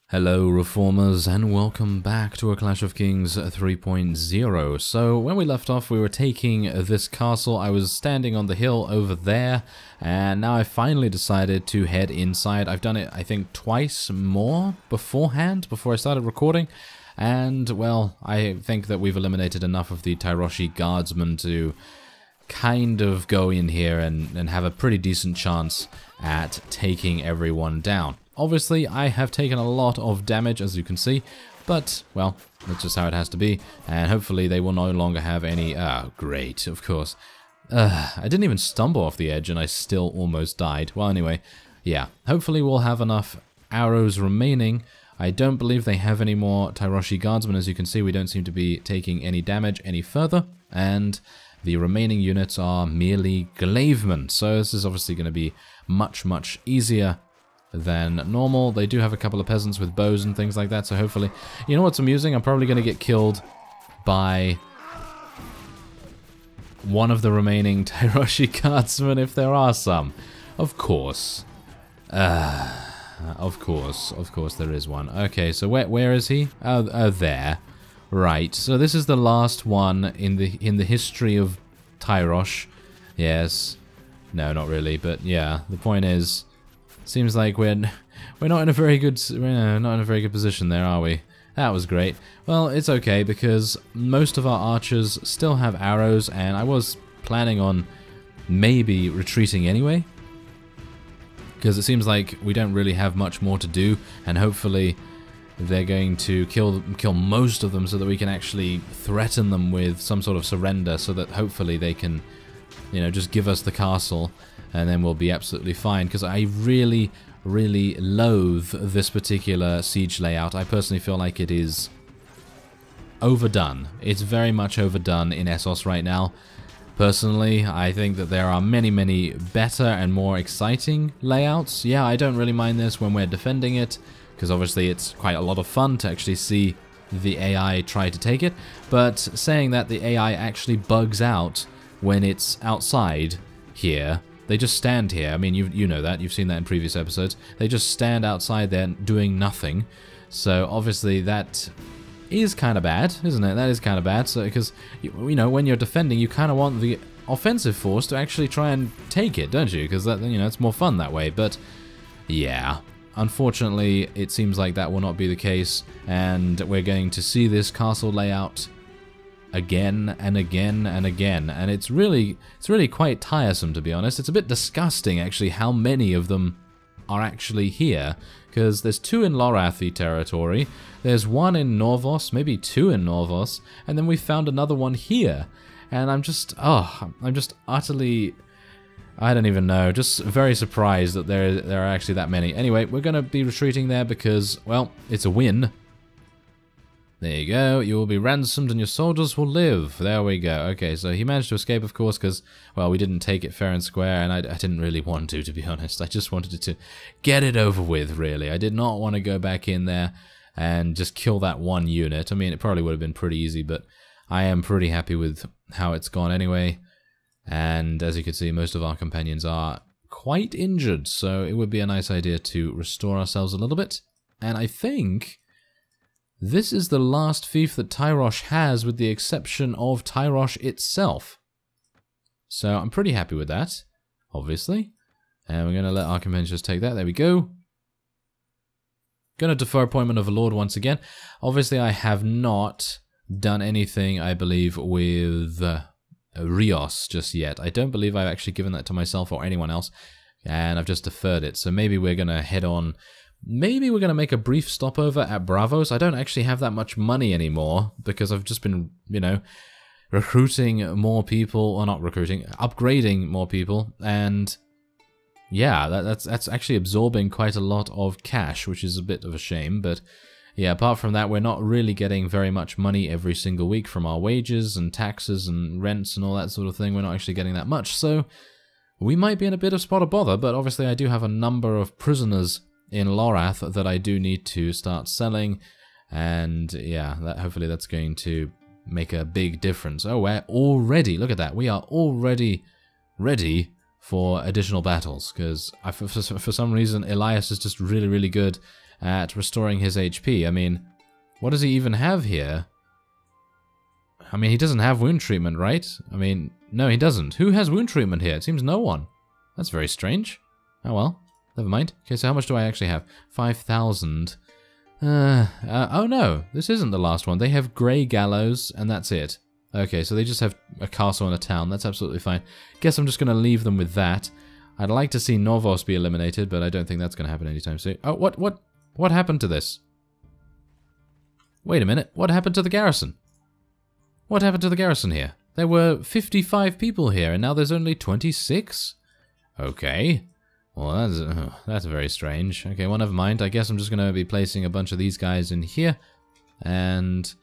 Hello Reformers and welcome back to a Clash of Kings 3.0. So when we left off we were taking this castle. I was standing on the hill over there and now I finally decided to head inside. I've done it I think twice more beforehand, before I started recording, and well, I think that we've eliminated enough of the Tyroshi guardsmen to kind of go in here and have a pretty decent chance at taking everyone down. Obviously, I have taken a lot of damage, as you can see, but, well, that's just how it has to be, and hopefully they will no longer have any... Ah, great, of course. I didn't even stumble off the edge, and I still almost died. Well, anyway, yeah, hopefully we'll have enough arrows remaining. I don't believe they have any more Tyroshi guardsmen. As you can see, we don't seem to be taking any damage any further, and the remaining units are merely glavemen, so this is obviously going to be much, much easier than normal. They do have a couple of peasants with bows and things like that, so hopefully... You know what's amusing? I'm probably going to get killed by one of the remaining Tyroshi guardsmen if there are some. Of course. Of course there is one. Okay, so where is he? Oh, there. Right, so this is the last one in the history of Tyrosh. Yes. No, not really, but yeah, the point is... Seems like we're not in a very good position there, are we? That was great. Well, it's okay because most of our archers still have arrows, and I was planning on maybe retreating anyway, because it seems like we don't really have much more to do, and hopefully they're going to kill most of them so that we can actually threaten them with some sort of surrender, so that hopefully they can, you know, just give us the castle. And then we'll be absolutely fine, because I really, really loathe this particular siege layout. I personally feel like it is overdone. It's very much overdone in Essos right now. Personally, I think that there are many, many better and more exciting layouts. Yeah, I don't really mind this when we're defending it, because obviously it's quite a lot of fun to actually see the AI try to take it. But saying that, the AI actually bugs out when it's outside here. They just stand here. I mean, you know that. You've seen that in previous episodes. They just stand outside there doing nothing. So, obviously, that is kind of bad, isn't it? That is kind of bad. So, because, you know, when you're defending, you kind of want the offensive force to actually try and take it, don't you? Because, that, you know, it's more fun that way. But, yeah. Unfortunately, it seems like that will not be the case. And we're going to see this castle layout again and again and again, and it's really quite tiresome, to be honest. It's a bit disgusting actually how many of them are actually here, because there's 2 in Lorathi territory, there's 1 in Norvos, maybe 2 in Norvos, and then we found another one here, and I'm just utterly, I don't even know, just very surprised that there are actually that many. Anyway, we're gonna be retreating there because, well, it's a win. There you go, you will be ransomed and your soldiers will live. There we go. Okay, so he managed to escape, of course, because, well, we didn't take it fair and square, and I didn't really want to be honest. I just wanted to get it over with, really. I did not want to go back in there and just kill that one unit. I mean, it probably would have been pretty easy, but I am pretty happy with how it's gone anyway. And as you can see, most of our companions are quite injured, so it would be a nice idea to restore ourselves a little bit. And I think this is the last fief that Tyrosh has, with the exception of Tyrosh itself. So I'm pretty happy with that, obviously. And we're going to let our companions just take that. There we go. Going to defer appointment of a lord once again. Obviously, I have not done anything, I believe, with Rios just yet. I don't believe I've actually given that to myself or anyone else. And I've just deferred it. So maybe we're going to head on. Maybe we're going to make a brief stopover at Bravos. I don't actually have that much money anymore because I've just been, you know, recruiting more people, or not recruiting, upgrading more people, and yeah, that's actually absorbing quite a lot of cash, which is a bit of a shame, but yeah, apart from that, we're not really getting very much money every single week from our wages and taxes and rents and all that sort of thing. We're not actually getting that much, so we might be in a bit of spot of bother, but obviously I do have a number of prisoners in Lorath that I do need to start selling, and yeah, hopefully that's going to make a big difference. Oh, we're already, look at that, we are already ready for additional battles, because for some reason Elias is just really, really good at restoring his HP. I mean, what does he even have here? I mean, he doesn't have wound treatment, right? I mean, no, he doesn't. Who has wound treatment here? It seems no one. That's very strange. Oh well, never mind. Okay, so how much do I actually have? 5,000. Oh no, this isn't the last one. They have Grey Gallows, and that's it. Okay, so they just have a castle and a town. That's absolutely fine. Guess I'm just going to leave them with that. I'd like to see Novos be eliminated, but I don't think that's going to happen anytime soon. Oh, what happened to this? Wait a minute, what happened to the garrison? What happened to the garrison here? There were 55 people here, and now there's only 26? Okay. Well, that's very strange. Okay, well, never mind. I guess I'm just going to be placing a bunch of these guys in here, and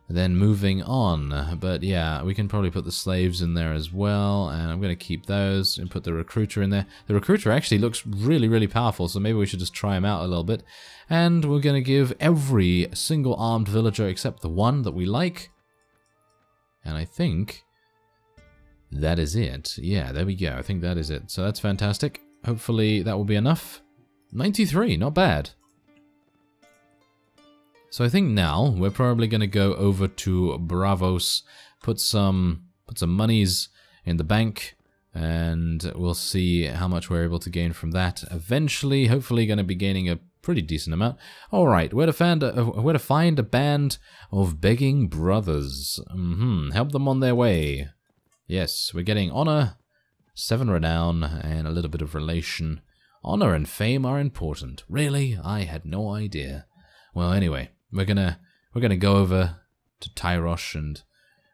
then moving on. But yeah, we can probably put the slaves in there as well, and I'm going to keep those and put the recruiter in there. The recruiter actually looks really, really powerful, so maybe we should just try him out a little bit. And we're going to give every single armed villager except the one that we like. And I think that is it. Yeah, there we go. I think that is it. So that's fantastic. Hopefully that will be enough. 93, not bad. So I think now we're probably going to go over to Bravos, put some monies in the bank, and we'll see how much we're able to gain from that. Eventually, hopefully going to be gaining a pretty decent amount. All right, where to find a band of begging brothers. Help them on their way. Yes, we're getting honor, 7 renown, and a little bit of relation. Honor and fame are important. Really? I had no idea. Well, anyway, we're gonna go over to Tyrosh and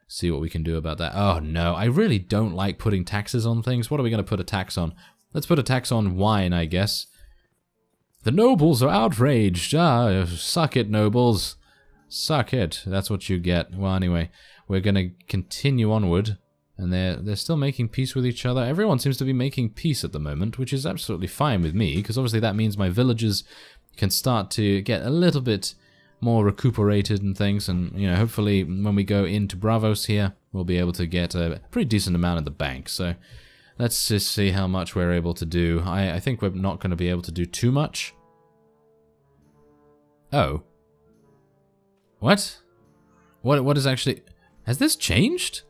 see what we can do about that. Oh no, I really don't like putting taxes on things. What are we gonna put a tax on? Let's put a tax on wine, I guess. The nobles are outraged. Ah, suck it, nobles. Suck it. That's what you get. Well, anyway, we're gonna continue onward. And they're still making peace with each other. Everyone seems to be making peace at the moment, which is absolutely fine with me, because obviously that means my villages can start to get a little bit more recuperated and things. And, you know, hopefully when we go into Bravos here, we'll be able to get a pretty decent amount in the bank. So let's just see how much we're able to do. I think we're not going to be able to do too much. Oh. What? What is actually... Has this changed?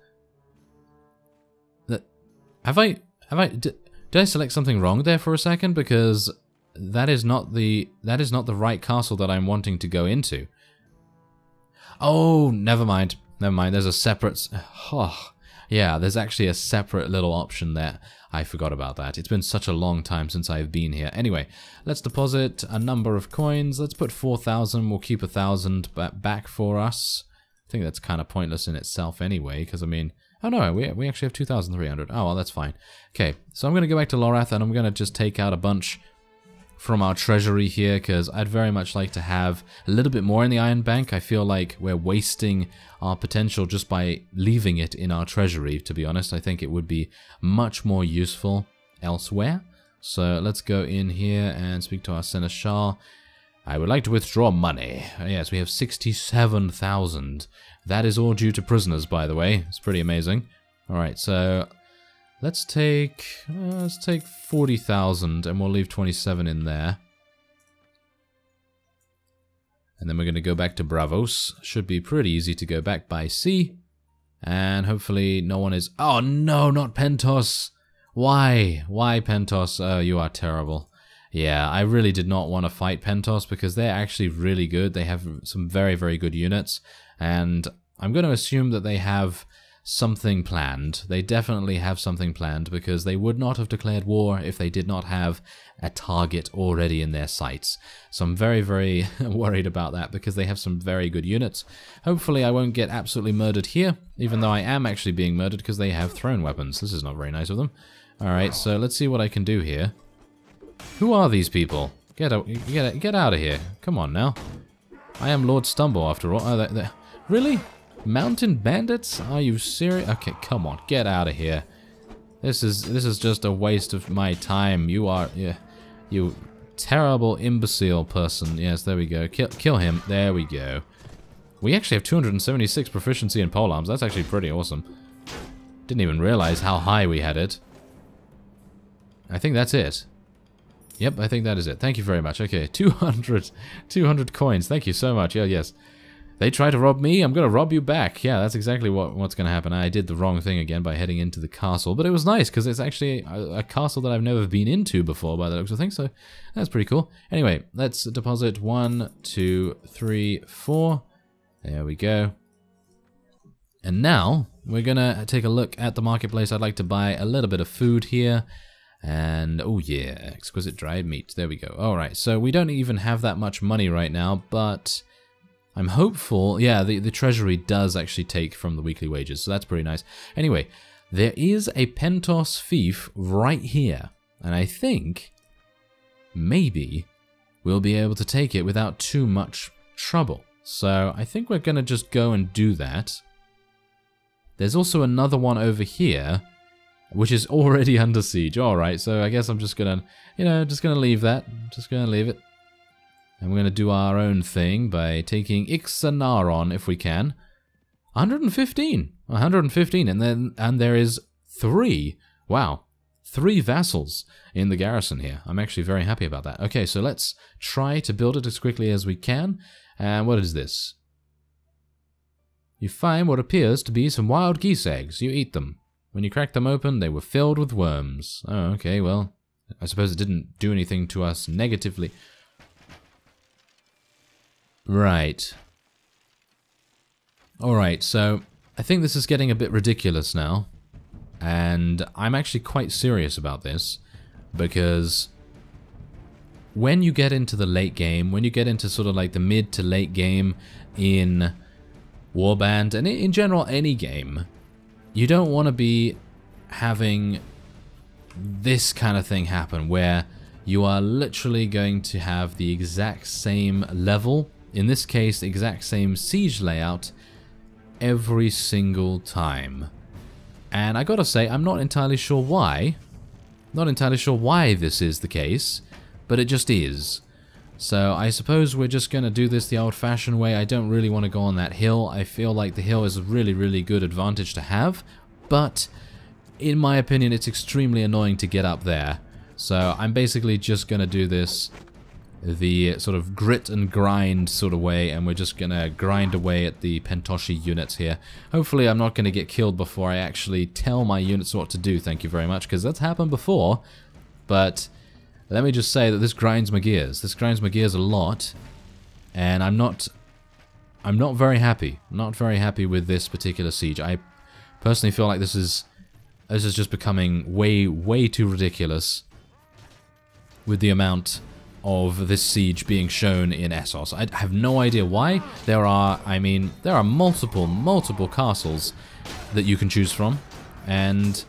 Did I select something wrong there for a second? Because that is not the right castle that I'm wanting to go into. Oh, never mind. Never mind. There's a separate... Oh, yeah, there's actually a separate little option there. I forgot about that. It's been such a long time since I've been here. Anyway, let's deposit a number of coins. Let's put 4,000. We'll keep 1,000 back for us. I think that's kind of pointless in itself anyway, because, I mean... Oh no, we actually have 2,300. Oh, well, that's fine. Okay, so I'm going to go back to Lorath, and I'm going to just take out a bunch from our treasury here, because I'd very much like to have a little bit more in the Iron Bank. I feel like we're wasting our potential just by leaving it in our treasury, to be honest. I think it would be much more useful elsewhere. So let's go in here and speak to our Seneschal. I would like to withdraw money. Yes, we have 67,000. That is all due to prisoners, by the way. It's pretty amazing. Alright, so let's take 40,000 and we'll leave 27 in there. And then we're going to go back to Bravos. Should be pretty easy to go back by sea. And hopefully no one is... Oh no, not Pentos! Why? Why Pentos? Oh, you are terrible. Yeah, I really did not want to fight Pentos because they're actually really good. They have some very, very good units. And I'm going to assume that they have something planned. They definitely have something planned because they would not have declared war if they did not have a target already in their sights. So I'm very, very worried about that because they have some very good units. Hopefully I won't get absolutely murdered here, even though I am actually being murdered because they have thrown weapons. This is not very nice of them. Alright, so let's see what I can do here. Who are these people? Get out of here. Come on now. I am Lord Stumble after all. Oh, really? Mountain bandits? Are you serious? Okay, come on. Get out of here. This is just a waste of my time. You are... Yeah, you terrible imbecile person. Yes, there we go. Kill him. There we go. We actually have 276 proficiency in polearms. That's actually pretty awesome. Didn't even realize how high we had it. I think that's it. Yep, I think that is it. Thank you very much. Okay, 200 coins. Thank you so much. Yeah, yes. They try to rob me, I'm going to rob you back. Yeah, that's exactly what's going to happen. I did the wrong thing again by heading into the castle, but it was nice because it's actually a castle that I've never been into before by the looks of things, so that's pretty cool. Anyway, let's deposit 1, 2, 3, 4. There we go. And now we're going to take a look at the marketplace. I'd like to buy a little bit of food here. And, oh yeah, exquisite dried meat. There we go. Alright, so we don't even have that much money right now, but I'm hopeful. Yeah, the treasury does actually take from the weekly wages, so that's pretty nice. Anyway, there is a Pentos fief right here, and I think maybe we'll be able to take it without too much trouble. So I think we're going to just go and do that. There's also another one over here, which is already under siege. Alright, so I guess I'm just going to, just going to leave that. Just going to leave it. And we're going to do our own thing by taking Ixanaron if we can. 115. 115. And there is 3. Wow. 3 vassals in the garrison here. I'm actually very happy about that. Okay, so let's try to build it as quickly as we can. And what is this? You find what appears to be some wild geese eggs. You eat them. When you crack them open, they were filled with worms. Oh, okay, well, I suppose it didn't do anything to us negatively. Right. Alright, so I think this is getting a bit ridiculous now. And I'm actually quite serious about this. Because when you get into the late game, when you get into sort of like the mid to late game in Warband, and in general any game, you don't want to be having this kind of thing happen where you are literally going to have the exact same level, in this case the exact same siege layout, every single time. And I gotta say, I'm not entirely sure why. Not entirely sure why this is the case, but it just is. So I suppose we're just gonna do this the old-fashioned way. I don't really want to go on that hill. I feel like the hill is a really, really good advantage to have, but in my opinion it's extremely annoying to get up there. So I'm basically just gonna do this the sort of grit and grind sort of way, and we're just gonna grind away at the Pentoshi units here. Hopefully I'm not gonna get killed before I actually tell my units what to do, thank you very much, because that's happened before. But let me just say that this grinds my gears. This grinds my gears a lot, and I'm not very happy. Not very happy with this particular siege. I personally feel like this is just becoming way too ridiculous with the amount of this siege being shown in Essos. I have no idea why. There are multiple castles that you can choose from, and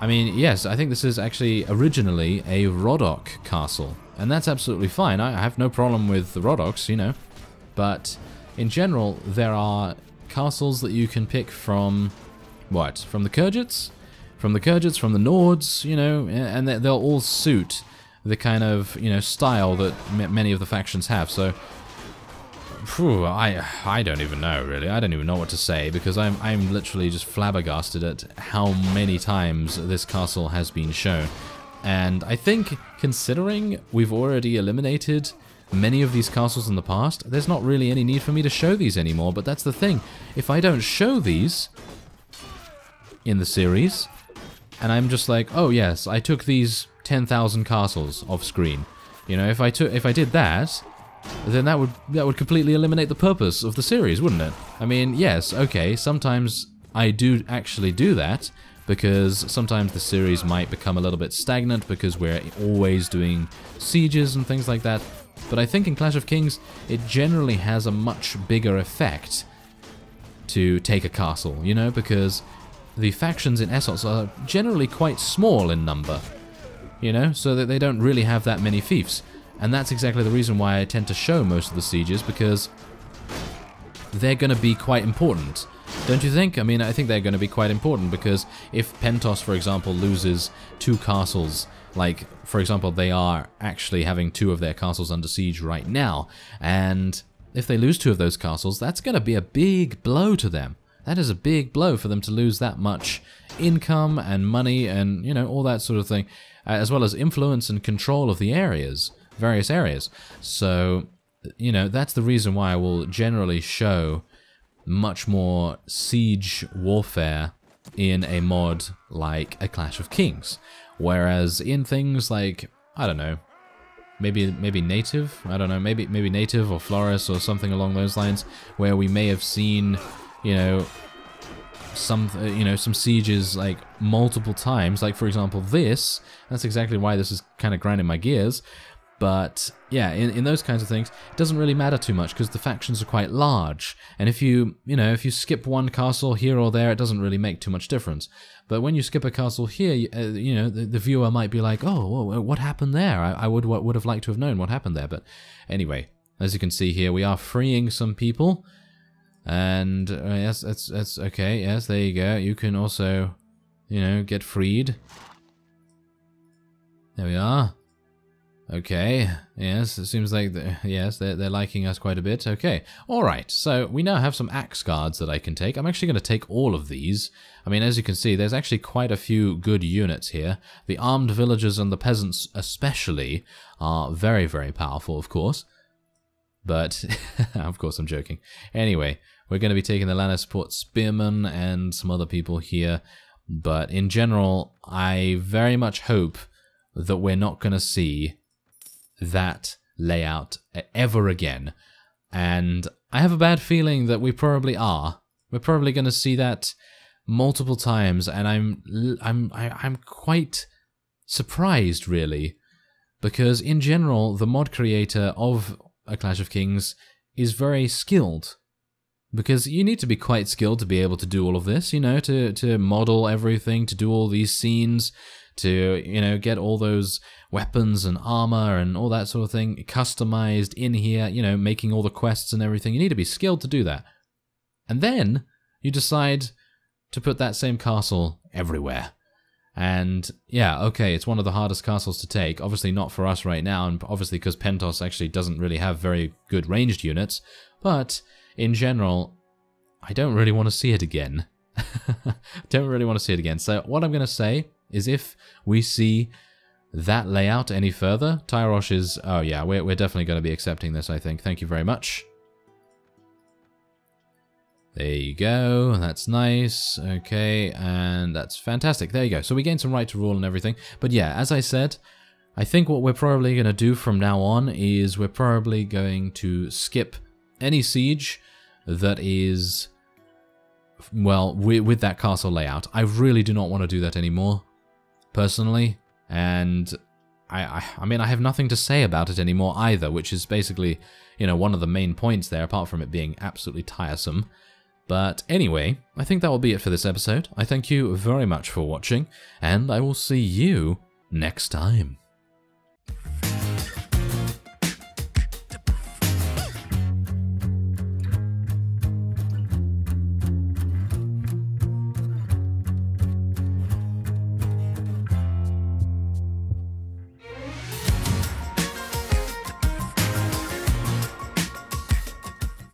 I mean, yes, I think this is actually originally a Rodok castle, and that's absolutely fine. I have no problem with the Rodoks, you know, but in general, there are castles that you can pick from, what, from the Kurgits? From the Kurgits, from the Nords, you know, and they'll all suit the kind of, you know, style that many of the factions have. So, phew, I don't even know, really. I don't even know what to say, because I'm literally just flabbergasted at how many times this castle has been shown. And I think, considering we've already eliminated many of these castles in the past, there's not really any need for me to show these anymore. But that's the thing. If I don't show these in the series, and I'm just like, oh yes, I took these 10,000 castles off screen. You know, if I did that, then that would completely eliminate the purpose of the series, wouldn't it? I mean, yes, okay, sometimes I do actually do that, because sometimes the series might become a little bit stagnant because we're always doing sieges and things like that. But I think in Clash of Kings, it generally has a much bigger effect to take a castle, you know, because the factions in Essos are generally quite small in number, you know, so that they don't really have that many fiefs. And that's exactly the reason why I tend to show most of the sieges, because they're going to be quite important. Don't you think? I mean, I think they're going to be quite important, because if Pentos, for example, loses 2 castles, like, for example, they are actually having 2 of their castles under siege right now, and if they lose 2 of those castles, that's going to be a big blow to them. That is a big blow for them to lose that much income and money and, you know, all that sort of thing. as well as influence and control of the areas, various areas. So, you know, that's the reason why I will generally show much more siege warfare in a mod like a Clash of Kings. Whereas in things like, I don't know, maybe native, I don't know, maybe native or Floris or something along those lines, where we may have seen, you know, some sieges like multiple times. Like for example, that's exactly why this is kind of grinding my gears. But yeah, in those kinds of things, it doesn't really matter too much because the factions are quite large. And if you skip one castle here or there, it doesn't really make too much difference. But when you skip a castle here, you know, the viewer might be like, oh, well, what happened there? I would have liked to have known what happened there. But anyway, as you can see here, we are freeing some people. And yes, that's okay. Yes, there you go. You can also, you know, get freed. There we are. Okay, yes, it seems like, yes, they're liking us quite a bit. Okay, alright, so we now have some axe guards that I can take. I'm actually going to take all of these. I mean, as you can see, there's actually quite a few good units here. The armed villagers and the peasants especially are very, very powerful, of course. But, of course, I'm joking. Anyway, we're going to be taking the Lannisport spearmen and some other people here. But in general, I very much hope that we're not going to see that layout ever again, and I have a bad feeling that we probably are. We're probably going to see that multiple times, and I'm quite surprised, really, because in general the mod creator of A Clash of Kings is very skilled. Because you need to be quite skilled to be able to do all of this, you know, to model everything, to do all these scenes, to, you know, get all those weapons and armor and all that sort of thing customized in here, you know, making all the quests and everything. You need to be skilled to do that. And then you decide to put that same castle everywhere. And yeah, okay, it's one of the hardest castles to take. Obviously not for us right now, and obviously because Pentos actually doesn't really have very good ranged units, but in general, I don't really want to see it again. Don't really want to see it again. So what I'm going to say is if we see that layout any further, Tyrosh is... Oh yeah, we're definitely going to be accepting this, I think. Thank you very much. There you go. That's nice. Okay, and that's fantastic. There you go. So we gained some right to rule and everything. But yeah, as I said, I think what we're probably going to do from now on is we're probably going to skip any siege that is, well, with that castle layout. I really do not want to do that anymore, personally, and I mean, I have nothing to say about it anymore either, which is basically, you know, one of the main points there, apart from it being absolutely tiresome. But anyway, I think that will be it for this episode. I thank you very much for watching, and I will see you next time.